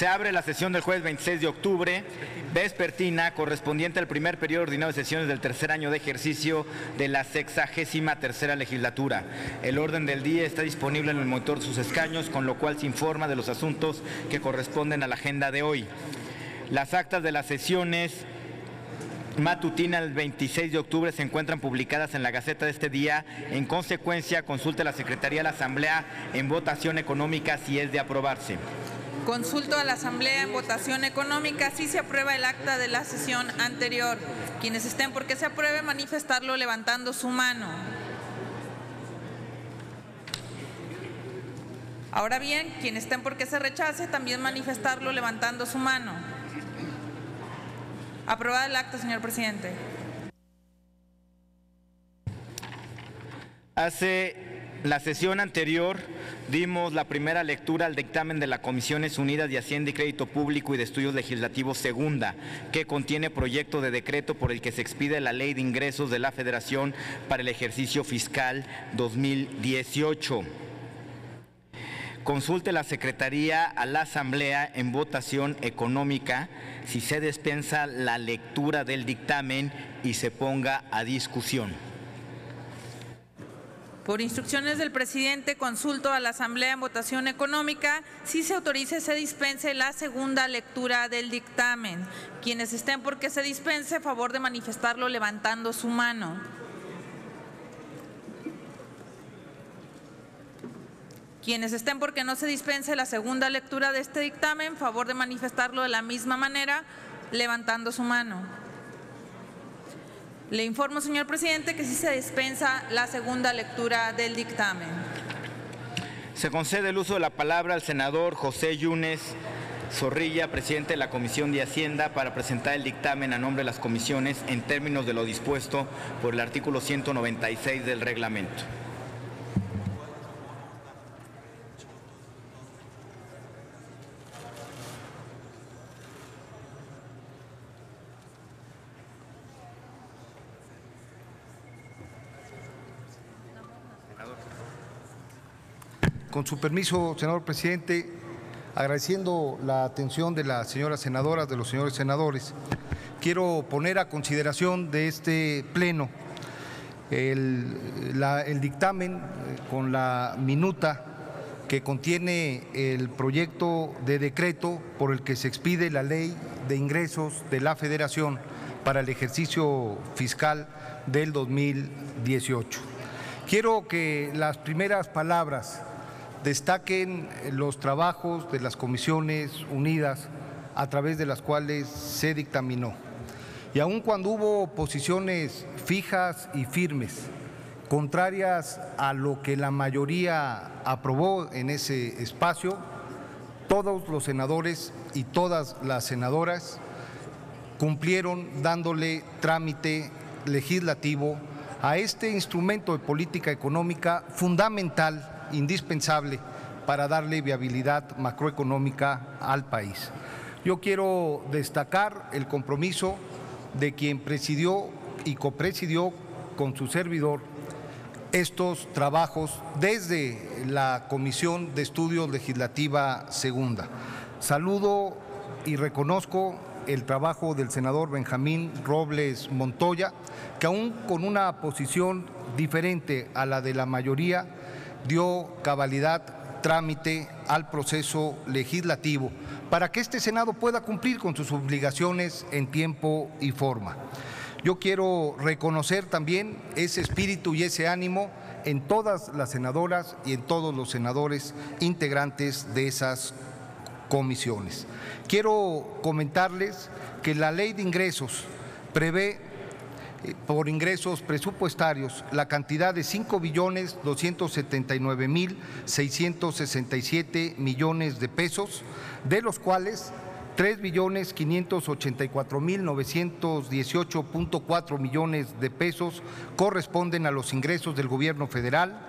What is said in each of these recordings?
Se abre la sesión del jueves 26 de octubre, vespertina, correspondiente al primer periodo ordinario de sesiones del tercer año de ejercicio de la 63ª legislatura. El orden del día está disponible en el monitor de sus escaños, con lo cual se informa de los asuntos que corresponden a la agenda de hoy. Las actas de las sesiones matutina del 26 de octubre se encuentran publicadas en la Gaceta de este día. En consecuencia, consulte a la Secretaría de la Asamblea en votación económica si es de aprobarse. Consulto a la Asamblea en votación económica si se aprueba el acta de la sesión anterior. Quienes estén por que se apruebe, manifestarlo levantando su mano. Ahora bien, quienes estén por que se rechace, también manifestarlo levantando su mano. Aprobada el acta, señor presidente. Hace la sesión anterior dimos la primera lectura al dictamen de la Comisiones Unidas de Hacienda y Crédito Público y de Estudios Legislativos segunda, que contiene proyecto de decreto por el que se expide la Ley de Ingresos de la Federación para el ejercicio fiscal 2018. Consulte la Secretaría a la Asamblea en votación económica si se dispensa la lectura del dictamen y se ponga a discusión. Por instrucciones del presidente, consulto a la Asamblea en votación económica si se autorice se dispense la segunda lectura del dictamen. Quienes estén por que se dispense, favor de manifestarlo levantando su mano. Quienes estén por que no se dispense la segunda lectura de este dictamen, favor de manifestarlo de la misma manera, levantando su mano. Le informo, señor presidente, que sí se dispensa la segunda lectura del dictamen. Se concede el uso de la palabra al senador José Yunes Zorrilla, presidente de la Comisión de Hacienda, para presentar el dictamen a nombre de las comisiones en términos de lo dispuesto por el artículo 196 del reglamento. Con su permiso, senador presidente, agradeciendo la atención de las señoras senadoras, de los señores senadores, quiero poner a consideración de este pleno el dictamen con la minuta que contiene el proyecto de decreto por el que se expide la Ley de Ingresos de la Federación para el ejercicio fiscal del 2018. Quiero que las primeras palabras destaquen los trabajos de las comisiones unidas a través de las cuales se dictaminó. Y aun cuando hubo posiciones fijas y firmes, contrarias a lo que la mayoría aprobó en ese espacio, todos los senadores y todas las senadoras cumplieron dándole trámite legislativo a este instrumento de política económica fundamental, indispensable para darle viabilidad macroeconómica al país. Yo quiero destacar el compromiso de quien presidió y copresidió con su servidor estos trabajos desde la Comisión de Estudios Legislativa Segunda. Saludo y reconozco el trabajo del senador Benjamín Robles Montoya, que aún con una posición diferente a la de la mayoría, dio cabalidad, trámite al proceso legislativo para que este Senado pueda cumplir con sus obligaciones en tiempo y forma. Yo quiero reconocer también ese espíritu y ese ánimo en todas las senadoras y en todos los senadores integrantes de esas comisiones. Quiero comentarles que la Ley de Ingresos prevé por ingresos presupuestarios la cantidad de 5.279.667 millones de pesos, de los cuales 3.584.918.4 millones de pesos corresponden a los ingresos del gobierno federal,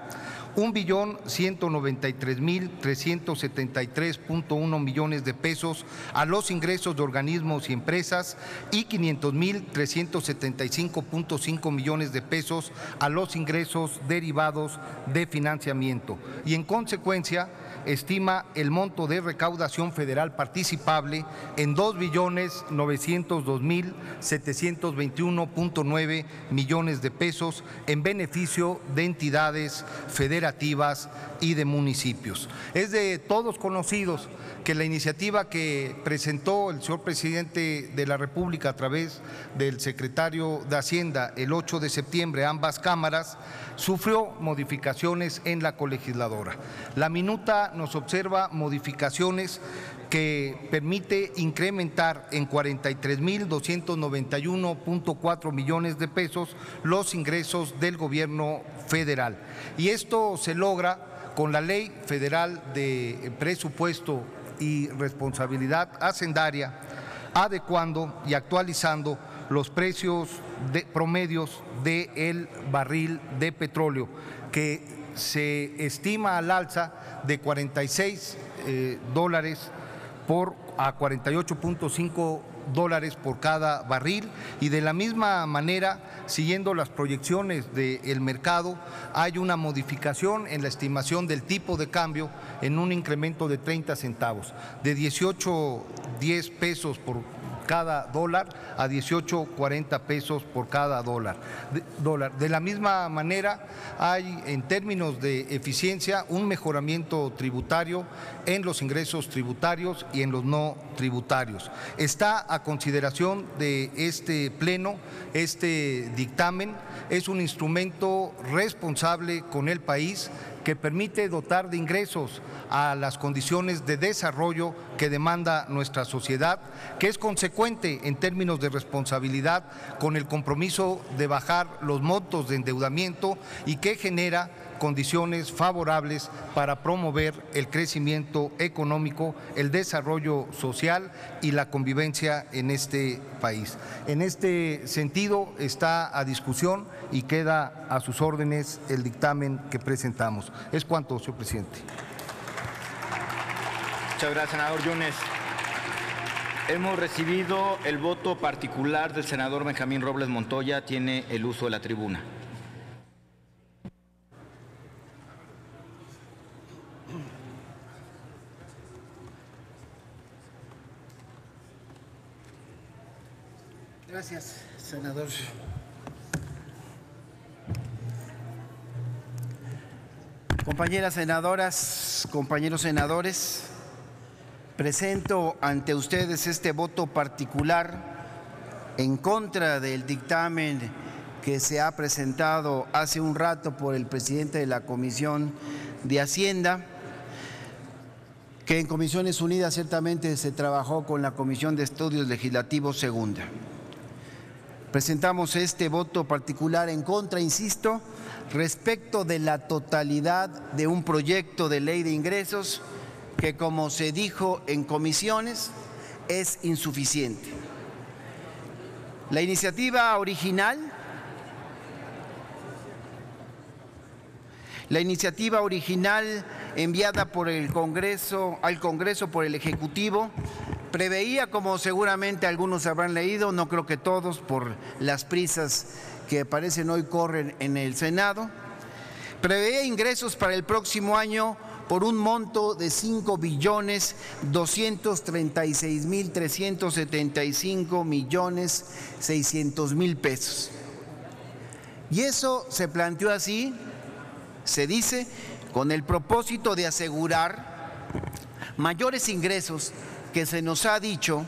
1.193.373.1 millones de pesos a los ingresos de organismos y empresas y 500.375.5 millones de pesos a los ingresos derivados de financiamiento. Y en consecuencia, estima el monto de recaudación federal participable en 2.902.721.9 millones de pesos en beneficio de entidades federativas y de municipios. Es de todos conocidos que la iniciativa que presentó el señor presidente de la República a través del secretario de Hacienda el 8 de septiembre a ambas cámaras sufrió modificaciones en la colegisladora. La minuta nos observa modificaciones que permite incrementar en 43.291.4 millones de pesos los ingresos del gobierno federal. Y esto se logra con la Ley Federal de Presupuesto y Responsabilidad Hacendaria, adecuando y actualizando los precios promedios del barril de petróleo, que se estima al alza de 46 dólares a 48.5 dólares por cada barril, y de la misma manera, siguiendo las proyecciones del mercado, hay una modificación en la estimación del tipo de cambio en un incremento de 30 centavos, de 18.10 pesos por cada dólar a 18.40 pesos por cada dólar. De la misma manera, hay en términos de eficiencia un mejoramiento tributario en los ingresos tributarios y en los no tributarios. Está a consideración de este pleno, este dictamen es un instrumento responsable con el país que permite dotar de ingresos a las condiciones de desarrollo que demanda nuestra sociedad, que es consecuente en términos de responsabilidad con el compromiso de bajar los montos de endeudamiento y que genera condiciones favorables para promover el crecimiento económico, el desarrollo social y la convivencia en este país. En este sentido está a discusión y queda a sus órdenes el dictamen que presentamos. Es cuanto, señor presidente. Muchas gracias, senador Yunes. Hemos recibido el voto particular del senador Benjamín Robles Montoya. Tiene el uso de la tribuna. Gracias, senador. Compañeras senadoras, compañeros senadores, presento ante ustedes este voto particular en contra del dictamen que se ha presentado hace un rato por el presidente de la Comisión de Hacienda, que en Comisiones Unidas ciertamente se trabajó con la Comisión de Estudios Legislativos Segunda. Presentamos este voto particular en contra, insisto, respecto de la totalidad de un proyecto de ley de ingresos que, como se dijo en comisiones, es insuficiente. La iniciativa original enviada por el Congreso, al Congreso por el Ejecutivo, preveía, como seguramente algunos habrán leído, no creo que todos por las prisas que parecen hoy corren en el Senado, preveía ingresos para el próximo año por un monto de 5.236.375.600.000 pesos. Y eso se planteó así, se dice, con el propósito de asegurar mayores ingresos que se nos ha dicho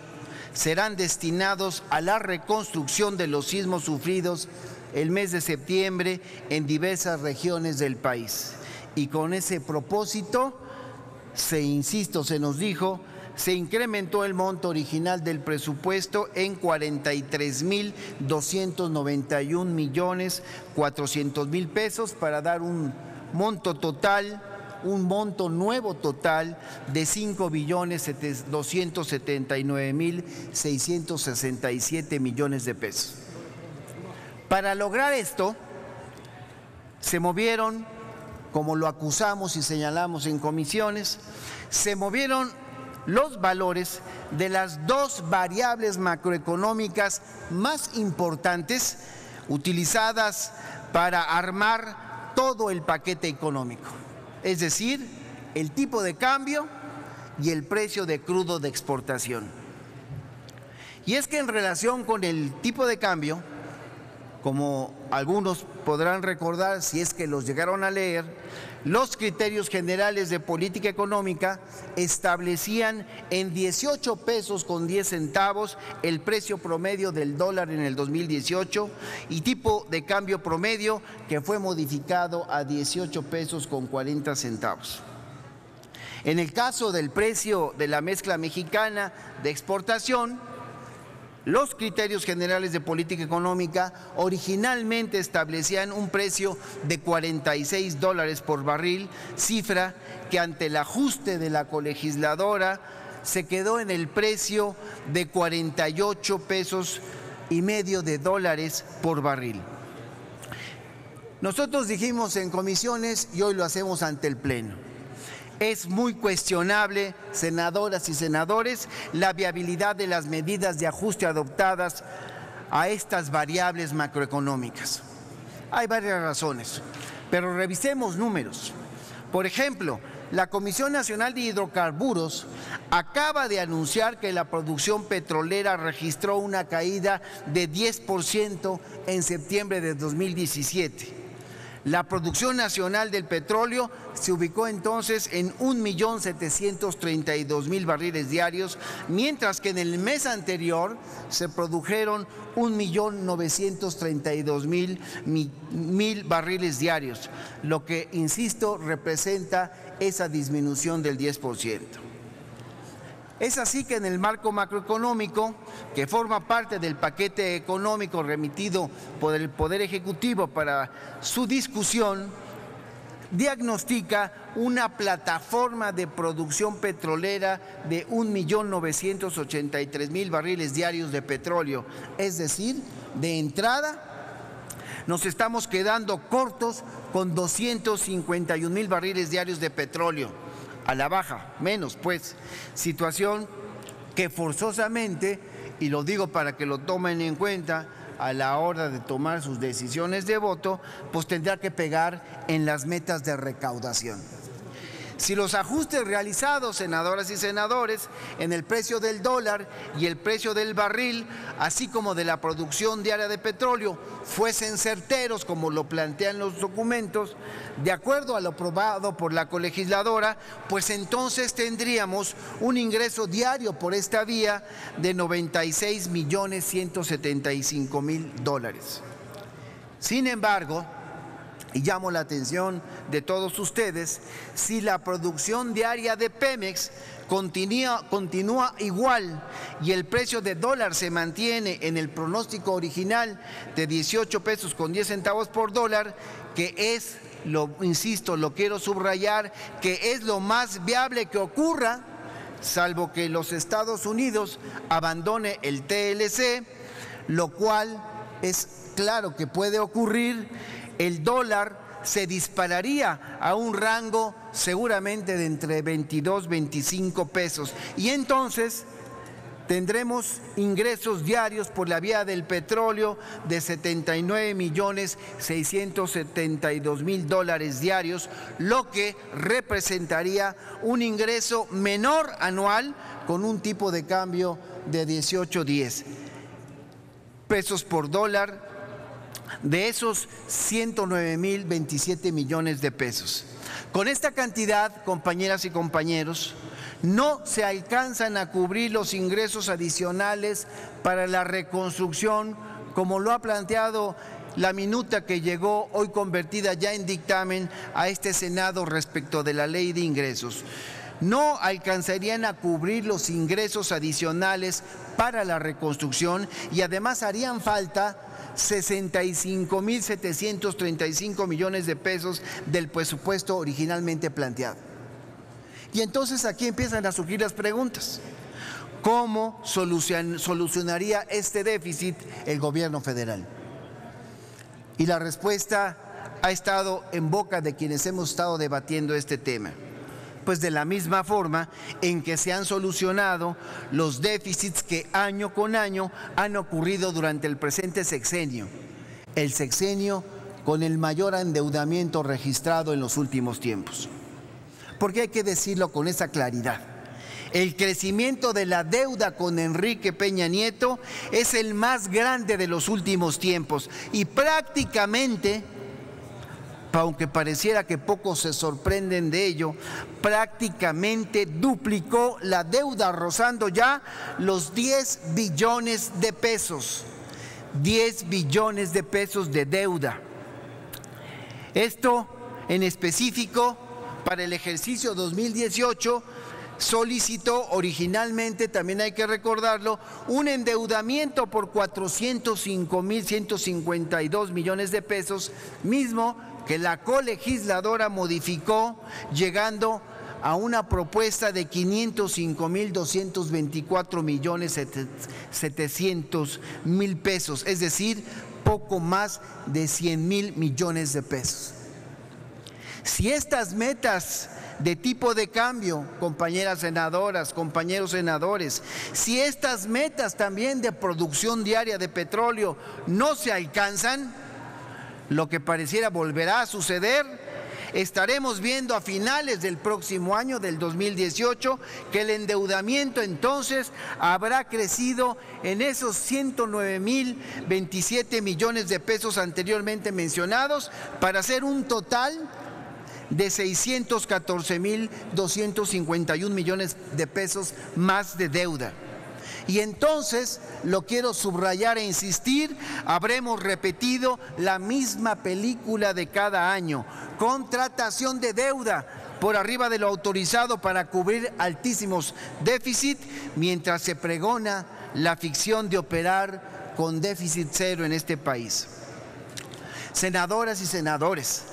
serán destinados a la reconstrucción de los sismos sufridos el mes de septiembre en diversas regiones del país. Y con ese propósito, se nos dijo, se incrementó el monto original del presupuesto en 43.291.400.000 pesos para dar un monto nuevo total de 5.279.667 millones de pesos. Para lograr esto, se movieron, como lo acusamos y señalamos en comisiones, se movieron los valores de las dos variables macroeconómicas más importantes utilizadas para armar todo el paquete económico, es decir, el tipo de cambio y el precio de crudo de exportación. Y es que en relación con el tipo de cambio, como algunos podrán recordar si es que los llegaron a leer, los criterios generales de política económica establecían en 18 pesos con 10 centavos el precio promedio del dólar en el 2018 y tipo de cambio promedio que fue modificado a 18 pesos con 40 centavos. En el caso del precio de la mezcla mexicana de exportación, los criterios generales de política económica originalmente establecían un precio de 46 dólares por barril, cifra que ante el ajuste de la colegisladora se quedó en el precio de 48 pesos y medio de dólares por barril. Nosotros dijimos en comisiones y hoy lo hacemos ante el Pleno. Es muy cuestionable, senadoras y senadores, la viabilidad de las medidas de ajuste adoptadas a estas variables macroeconómicas. Hay varias razones, pero revisemos números. Por ejemplo, la Comisión Nacional de Hidrocarburos acaba de anunciar que la producción petrolera registró una caída de 10% en septiembre de 2017. La producción nacional del petróleo se ubicó entonces en 1.732.000 barriles diarios, mientras que en el mes anterior se produjeron 1.932.000 barriles diarios, lo que, insisto, representa esa disminución del 10%. Es así que en el marco macroeconómico, que forma parte del paquete económico remitido por el Poder Ejecutivo para su discusión, diagnostica una plataforma de producción petrolera de 1.983.000 barriles diarios de petróleo. Es decir, de entrada nos estamos quedando cortos con 251.000 barriles diarios de petróleo. A la baja, menos pues, situación que forzosamente, y lo digo para que lo tomen en cuenta a la hora de tomar sus decisiones de voto, pues tendrá que pegar en las metas de recaudación. Si los ajustes realizados, senadoras y senadores, en el precio del dólar y el precio del barril, así como de la producción diaria de petróleo, fuesen certeros como lo plantean los documentos, de acuerdo a lo aprobado por la colegisladora, pues entonces tendríamos un ingreso diario por esta vía de 96.175.000 dólares. Sin embargo, y llamo la atención de todos ustedes, si la producción diaria de Pemex continúa igual y el precio de dólar se mantiene en el pronóstico original de 18 pesos con 10 centavos por dólar, que es, insisto, lo quiero subrayar, que es lo más viable que ocurra, salvo que los Estados Unidos abandone el TLC, lo cual es claro que puede ocurrir. El dólar se dispararía a un rango seguramente de entre 22 y 25 pesos. Y entonces tendremos ingresos diarios por la vía del petróleo de 79.672.000 dólares diarios, lo que representaría un ingreso menor anual con un tipo de cambio de 18.10 pesos por dólar. De esos 109.027 millones de pesos. Con esta cantidad, compañeras y compañeros, no se alcanzan a cubrir los ingresos adicionales para la reconstrucción, como lo ha planteado la minuta que llegó hoy convertida ya en dictamen a este Senado respecto de la ley de ingresos. No alcanzarían a cubrir los ingresos adicionales para la reconstrucción y además harían falta 65.735 millones de pesos del presupuesto originalmente planteado. Y entonces aquí empiezan a surgir las preguntas. ¿Cómo solucionaría este déficit el gobierno federal? Y la respuesta ha estado en boca de quienes hemos estado debatiendo este tema. Pues de la misma forma en que se han solucionado los déficits que año con año han ocurrido durante el presente sexenio, el sexenio con el mayor endeudamiento registrado en los últimos tiempos. porque hay que decirlo con esa claridad. El crecimiento de la deuda con Enrique Peña Nieto es el más grande de los últimos tiempos y prácticamente, aunque pareciera que pocos se sorprenden de ello, prácticamente duplicó la deuda, rozando ya los 10 billones de pesos. 10 billones de pesos de deuda. Esto en específico para el ejercicio 2018 solicitó originalmente, también hay que recordarlo, un endeudamiento por 405.152 millones de pesos, mismo que la colegisladora modificó llegando a una propuesta de 505.224.700.000 pesos, es decir, poco más de 100.000 millones de pesos. Si estas metas de tipo de cambio, compañeras senadoras, compañeros senadores, si estas metas también de producción diaria de petróleo no se alcanzan, lo que pareciera volverá a suceder, estaremos viendo a finales del próximo año, del 2018, que el endeudamiento entonces habrá crecido en esos 109.027 millones de pesos anteriormente mencionados, para hacer un total de 614.251 millones de pesos más de deuda. Y entonces, lo quiero subrayar e insistir, habremos repetido la misma película de cada año: contratación de deuda por arriba de lo autorizado para cubrir altísimos déficits, mientras se pregona la ficción de operar con déficit cero en este país. Senadoras y senadores,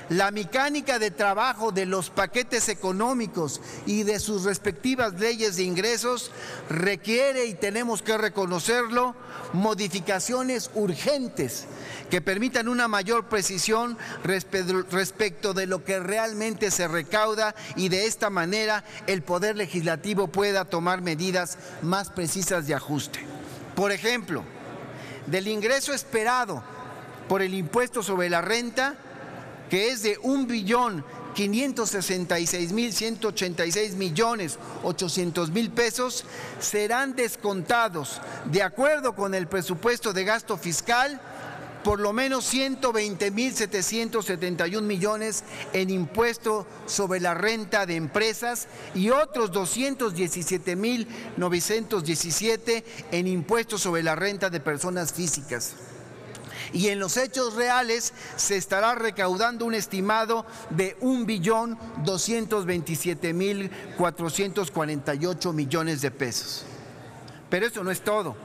la mecánica de trabajo de los paquetes económicos y de sus respectivas leyes de ingresos requiere, y tenemos que reconocerlo, modificaciones urgentes que permitan una mayor precisión respecto de lo que realmente se recauda, y de esta manera el Poder Legislativo pueda tomar medidas más precisas de ajuste. Por ejemplo, del ingreso esperado por el impuesto sobre la renta, que es de 1.566.186.800.000 pesos, serán descontados, de acuerdo con el presupuesto de gasto fiscal, por lo menos 120.771 millones en impuesto sobre la renta de empresas y otros 217.917 en impuesto sobre la renta de personas físicas. Y en los hechos reales se estará recaudando un estimado de 1.227.448 millones de pesos. Pero eso no es todo.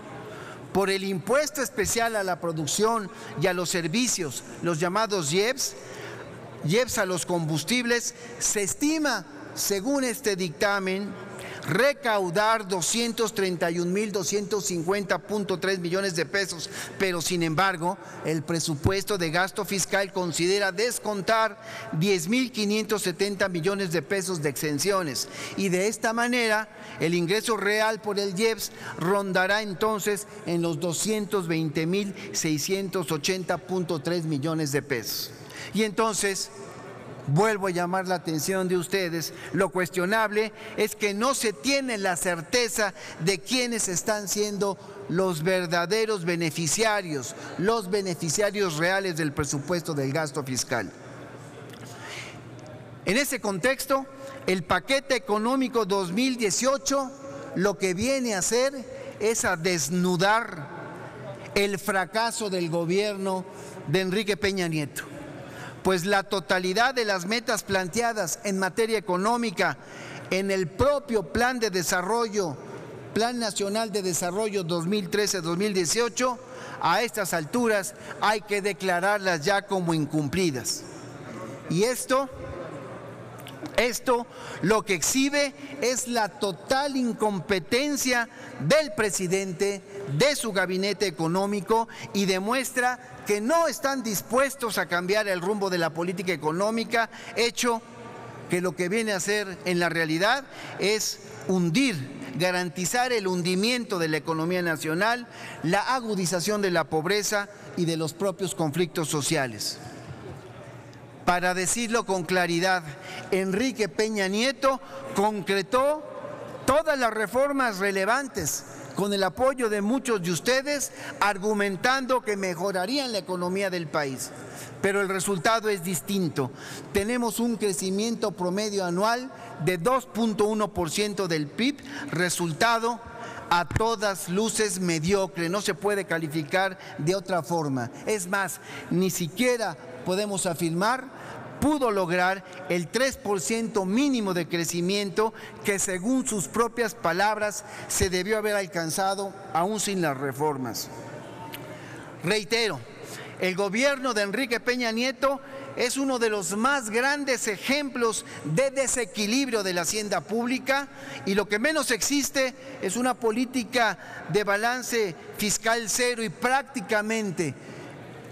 Por el impuesto especial a la producción y a los servicios, los llamados IEPS a los combustibles, se estima, según este dictamen, recaudar 231.250.3 millones de pesos, pero sin embargo el presupuesto de gasto fiscal considera descontar 10.570 millones de pesos de exenciones, y de esta manera el ingreso real por el IEPS rondará entonces en los 220.680.3 millones de pesos. Y entonces vuelvo a llamar la atención de ustedes: lo cuestionable es que no se tiene la certeza de quiénes están siendo los verdaderos beneficiarios, los beneficiarios reales del presupuesto del gasto fiscal. En ese contexto, el paquete económico 2018 lo que viene a hacer es a desnudar el fracaso del gobierno de Enrique Peña Nieto, pues la totalidad de las metas planteadas en materia económica en el propio Plan de Desarrollo, Plan Nacional de Desarrollo 2013-2018, a estas alturas hay que declararlas ya como incumplidas. Y esto lo que exhibe es la total incompetencia del presidente, de su gabinete económico, y demuestra que no están dispuestos a cambiar el rumbo de la política económica, hecho que lo que viene a hacer en la realidad es garantizar el hundimiento de la economía nacional, la agudización de la pobreza y de los propios conflictos sociales. Para decirlo con claridad, Enrique Peña Nieto concretó todas las reformas relevantes con el apoyo de muchos de ustedes, argumentando que mejorarían la economía del país. Pero el resultado es distinto. Tenemos un crecimiento promedio anual de 2.1% del PIB, resultado a todas luces mediocre, no se puede calificar de otra forma. Es más, ni siquiera podemos afirmar pudo lograr el 3% mínimo de crecimiento que, según sus propias palabras, se debió haber alcanzado aún sin las reformas. Reitero, el gobierno de Enrique Peña Nieto es uno de los más grandes ejemplos de desequilibrio de la hacienda pública, y lo que menos existe es una política de balance fiscal cero, y prácticamente,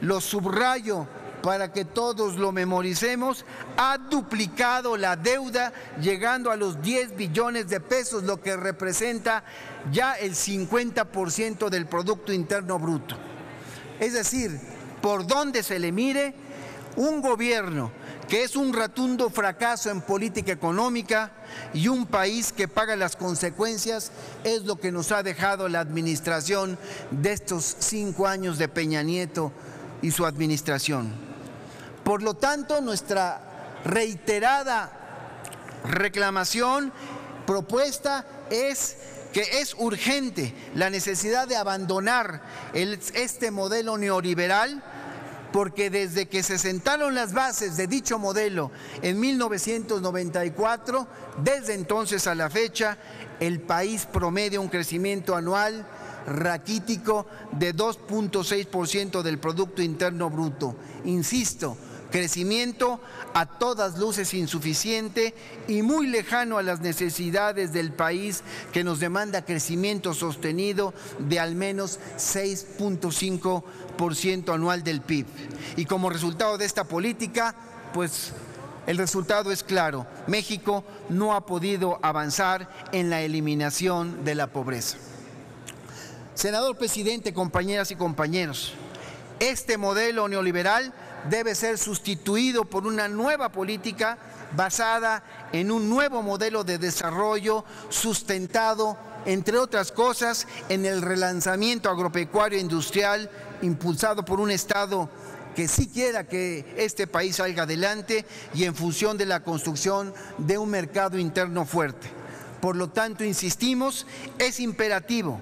lo subrayo para que todos lo memoricemos, ha duplicado la deuda, llegando a los 10 billones de pesos, lo que representa ya el 50% del Producto Interno Bruto. Es decir, por donde se le mire, un gobierno que es un rotundo fracaso en política económica y un país que paga las consecuencias es lo que nos ha dejado la administración de estos 5 años de Peña Nieto y su administración. Por lo tanto, nuestra reiterada reclamación, propuesta es que es urgente la necesidad de abandonar este modelo neoliberal, porque desde que se sentaron las bases de dicho modelo en 1994, desde entonces a la fecha, el país promedia un crecimiento anual raquítico de 2.6% del Producto Interno Bruto. Insisto, crecimiento a todas luces insuficiente y muy lejano a las necesidades del país, que nos demanda crecimiento sostenido de al menos 6.5% anual del PIB. Y como resultado de esta política, pues el resultado es claro: México no ha podido avanzar en la eliminación de la pobreza. Senador presidente, compañeras y compañeros, este modelo neoliberal debe ser sustituido por una nueva política basada en un nuevo modelo de desarrollo sustentado, entre otras cosas, en el relanzamiento agropecuario e industrial, impulsado por un Estado que sí quiera que este país salga adelante y en función de la construcción de un mercado interno fuerte. Por lo tanto, insistimos, es imperativo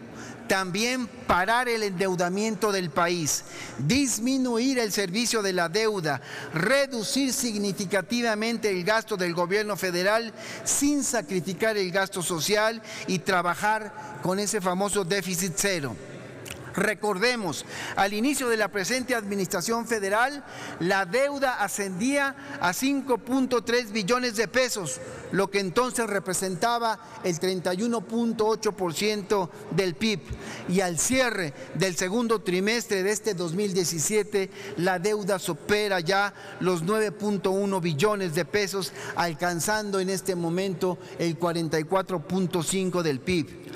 también parar el endeudamiento del país, disminuir el servicio de la deuda, reducir significativamente el gasto del gobierno federal sin sacrificar el gasto social y trabajar con ese famoso déficit cero. Recordemos, al inicio de la presente administración federal, la deuda ascendía a 5.3 billones de pesos, lo que entonces representaba el 31.8% del PIB. Y al cierre del segundo trimestre de este 2017, la deuda supera ya los 9.1 billones de pesos, alcanzando en este momento el 44.5% del PIB.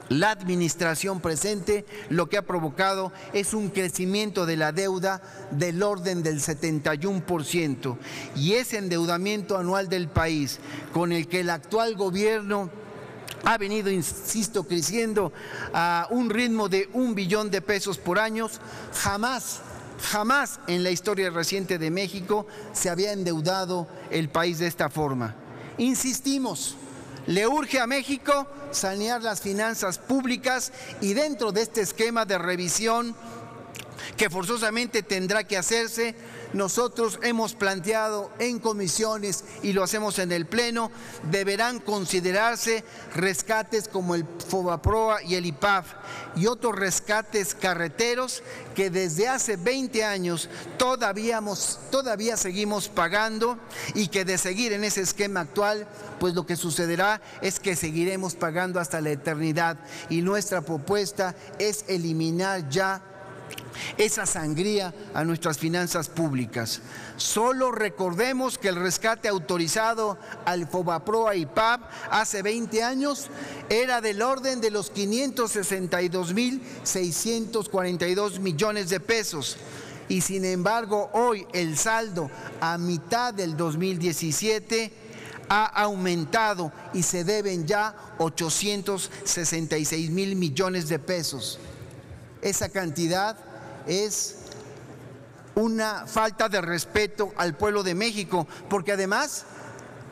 La administración presente lo que ha provocado es un crecimiento de la deuda del orden del 71%, y ese endeudamiento anual del país, con el que el actual gobierno ha venido, insisto, creciendo a un ritmo de 1 billón de pesos por año, jamás en la historia reciente de México se había endeudado el país de esta forma. Insistimos, le urge a México sanear las finanzas públicas, y dentro de este esquema de revisión que forzosamente tendrá que hacerse, nosotros hemos planteado en comisiones y lo hacemos en el Pleno, deberán considerarse rescates como el FOBAPROA y el IPAF y otros rescates carreteros que desde hace 20 años todavía seguimos pagando, y que de seguir en ese esquema actual, pues lo que sucederá es que seguiremos pagando hasta la eternidad, y nuestra propuesta es eliminar ya esa sangría a nuestras finanzas públicas. Solo recordemos que el rescate autorizado al FOBAPROA y IPAF hace 20 años era del orden de los 562.642 millones de pesos, y sin embargo hoy el saldo a mitad del 2017 ha aumentado y se deben ya 866,000 millones de pesos. Esa cantidad es una falta de respeto al pueblo de México, porque además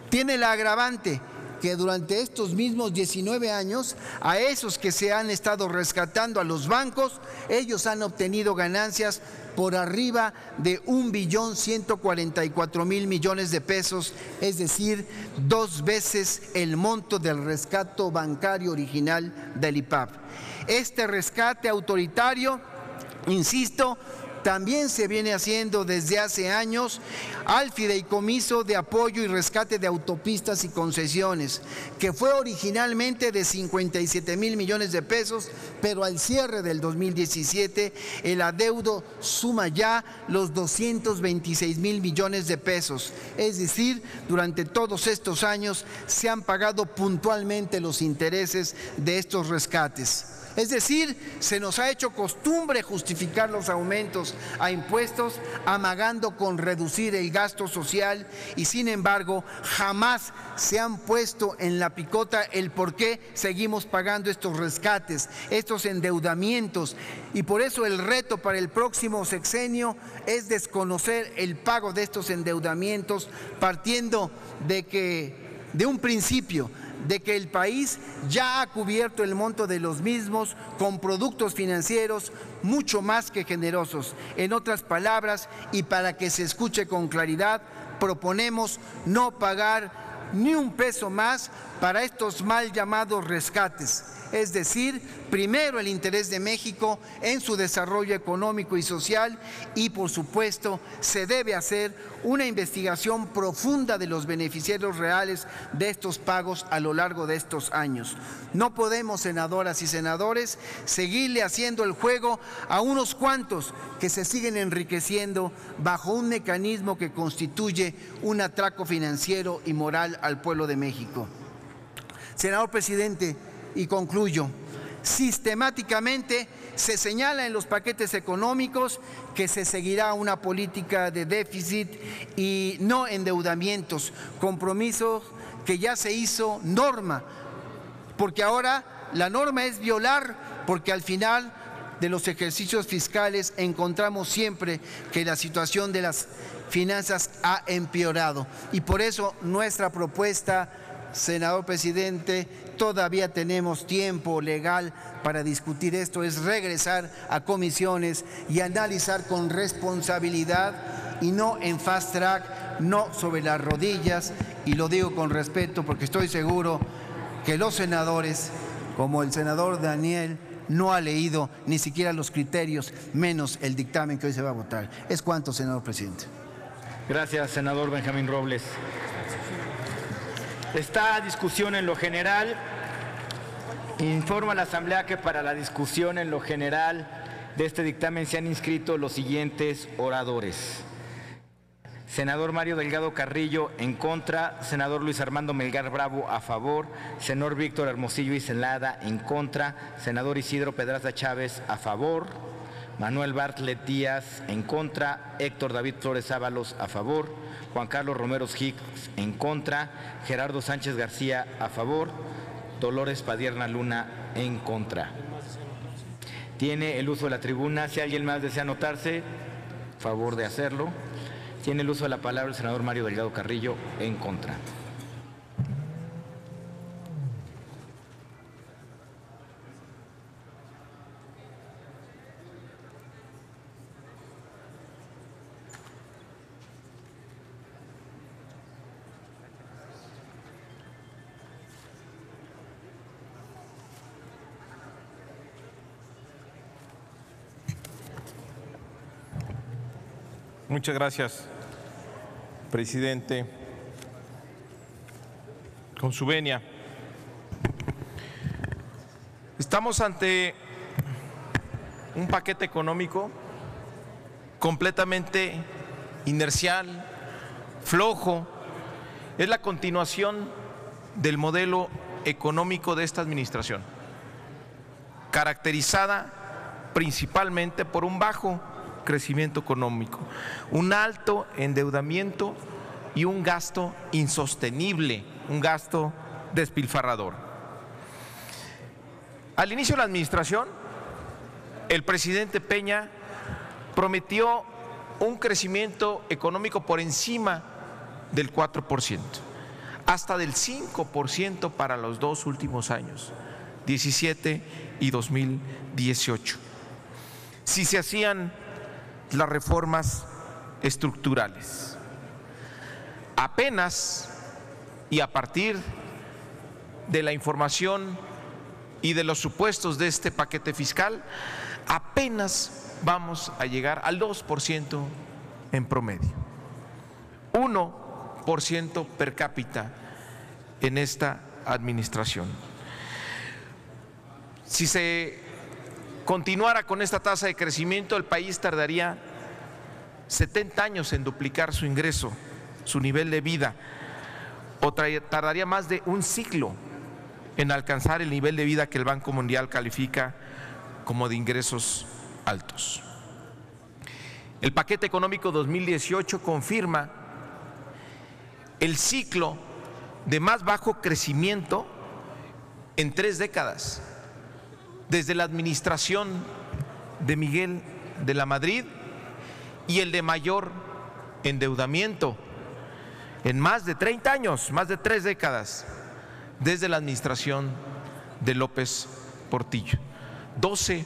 tiene la agravante que durante estos mismos 19 años, a esos que se han estado rescatando a los bancos, ellos han obtenido ganancias por arriba de 1,144,000 millones de pesos, es decir, 2 veces el monto del rescate bancario original del IPAB. Este rescate autoritario, insisto, también se viene haciendo desde hace años al fideicomiso de apoyo y rescate de autopistas y concesiones, que fue originalmente de 57,000 millones de pesos, pero al cierre del 2017 el adeudo suma ya los 226,000 millones de pesos. Es decir, durante todos estos años se han pagado puntualmente los intereses de estos rescates. Es decir, se nos ha hecho costumbre justificar los aumentos a impuestos amagando con reducir el gasto social y sin embargo jamás se han puesto en la picota el por qué seguimos pagando estos rescates, estos endeudamientos, y por eso el reto para el próximo sexenio es desconocer el pago de estos endeudamientos partiendo de un principio de que el país ya ha cubierto el monto de los mismos con productos financieros mucho más que generosos. En otras palabras, y para que se escuche con claridad, proponemos no pagar ni un peso más para estos mal llamados rescates. Es decir, primero el interés de México en su desarrollo económico y social y, por supuesto, se debe hacer una investigación profunda de los beneficiarios reales de estos pagos a lo largo de estos años. No podemos, senadoras y senadores, seguirle haciendo el juego a unos cuantos que se siguen enriqueciendo bajo un mecanismo que constituye un atraco financiero y moral al pueblo de México. Senador presidente, y concluyo, sistemáticamente se señala en los paquetes económicos que se seguirá una política de déficit y no endeudamientos, compromisos que ya se hizo norma, porque ahora la norma es violar, porque al final de los ejercicios fiscales encontramos siempre que la situación de las finanzas ha empeorado y por eso nuestra propuesta, senador presidente, todavía tenemos tiempo legal para discutir esto, es regresar a comisiones y analizar con responsabilidad y no en fast track, no sobre las rodillas, y lo digo con respeto porque estoy seguro que los senadores, como el senador Daniel, no ha leído ni siquiera los criterios, menos el dictamen que hoy se va a votar. Es cuanto, senador presidente. Gracias, senador Benjamín Robles. Está discusión en lo general. Informa a la Asamblea que para la discusión en lo general de este dictamen se han inscrito los siguientes oradores. Senador Mario Delgado Carrillo, en contra. Senador Luis Armando Melgar Bravo, a favor. Senador Víctor Hermosillo y Celada, en contra. Senador Isidro Pedraza Chávez, a favor. Manuel Bartlett Díaz, en contra. Héctor David Flores Ábalos, a favor. Juan Carlos Romero Hicks, en contra. Gerardo Sánchez García, a favor. Dolores Padierna Luna, en contra. Tiene el uso de la tribuna. Si alguien más desea anotarse, favor de hacerlo. Tiene el uso de la palabra el senador Mario Delgado Carrillo, en contra. Muchas gracias, presidente. Con su venia. Estamos ante un paquete económico completamente inercial, flojo. Es la continuación del modelo económico de esta administración, caracterizada principalmente por un bajo crecimiento económico, un alto endeudamiento y un gasto insostenible, un gasto despilfarrador. Al inicio de la administración, el presidente Peña prometió un crecimiento económico por encima del 4%, hasta del 5% para los dos últimos años, 17 y 2018, si se hacían las reformas estructurales. Apenas, y a partir de la información y de los supuestos de este paquete fiscal, apenas vamos a llegar al 2% en promedio, 1% per cápita en esta administración. Si se continuara con esta tasa de crecimiento, el país tardaría 70 años en duplicar su ingreso, su nivel de vida, o tardaría más de un siglo en alcanzar el nivel de vida que el Banco Mundial califica como de ingresos altos. El paquete económico 2018 confirma el ciclo de más bajo crecimiento en 3 décadas, desde la administración de Miguel de la Madrid, y el de mayor endeudamiento en más de 30 años, más de 3 décadas, desde la administración de López Portillo. 12